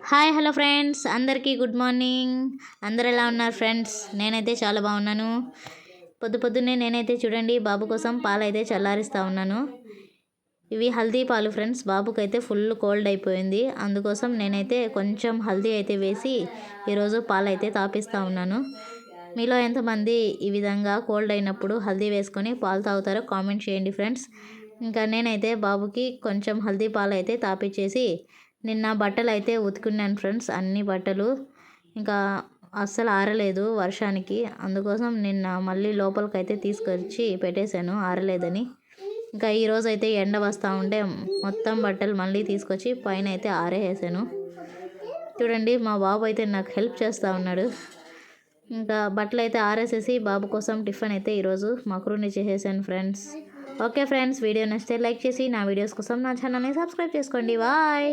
Hi hello friends, అందరికీ good morning. అందరు ఎలా ఉన్నారు ఫ్రెండ్స్? నేనైతే చాలా బాగున్నాను. పొద్దున్నే నేనైతే చూడండి బాబు కోసం పాలు అయితే చల్లారిస్తూ ఉన్నాను. ఇవి హల్దీ పాలు ఫ్రెండ్స్. బాబుకైతే ఫుల్ కోల్డ్ అయిపోయింది, అందుకోసం నేనైతే కొంచెం హల్దీ అయితే వేసి ఈరోజు పాలు అయితే తాపిస్తూ ఉన్నాను. మీలో ఎంతమంది ఈ విధంగా కోల్డ్ అయినప్పుడు హల్దీ వేసుకొని పాలు తాగుతారో కామెంట్ చేయండి ఫ్రెండ్స్. ఇంకా నేనైతే బాబుకి కొంచెం హల్దీ పాలు అయితే తాపిచ్చేసి నిన్న బట్టలు అయితే ఉతుకున్నాను ఫ్రెండ్స్. అన్ని బట్టలు ఇంకా అస్సలు ఆరలేదు వర్షానికి, అందుకోసం నిన్న మళ్ళీ లోపలికైతే తీసుకొచ్చి పెట్టేశాను ఆరలేదని. ఇంకా ఈరోజు అయితే ఎండ వస్తూ ఉంటే మొత్తం బట్టలు మళ్ళీ తీసుకొచ్చి పైన అయితే ఆరేసాను. చూడండి మా బాబు అయితే నాకు హెల్ప్ చేస్తూ ఉన్నాడు. ఇంకా బట్టలు అయితే ఆరేసేసి బాబు కోసం టిఫిన్ అయితే ఈరోజు మక్రూని చేసేసాను ఫ్రెండ్స్. ఓకే ఫ్రెండ్స్, వీడియో నచ్చితే లైక్ చేసి నా వీడియోస్ కోసం నా ఛానల్ని సబ్స్క్రైబ్ చేసుకోండి. బాయ్.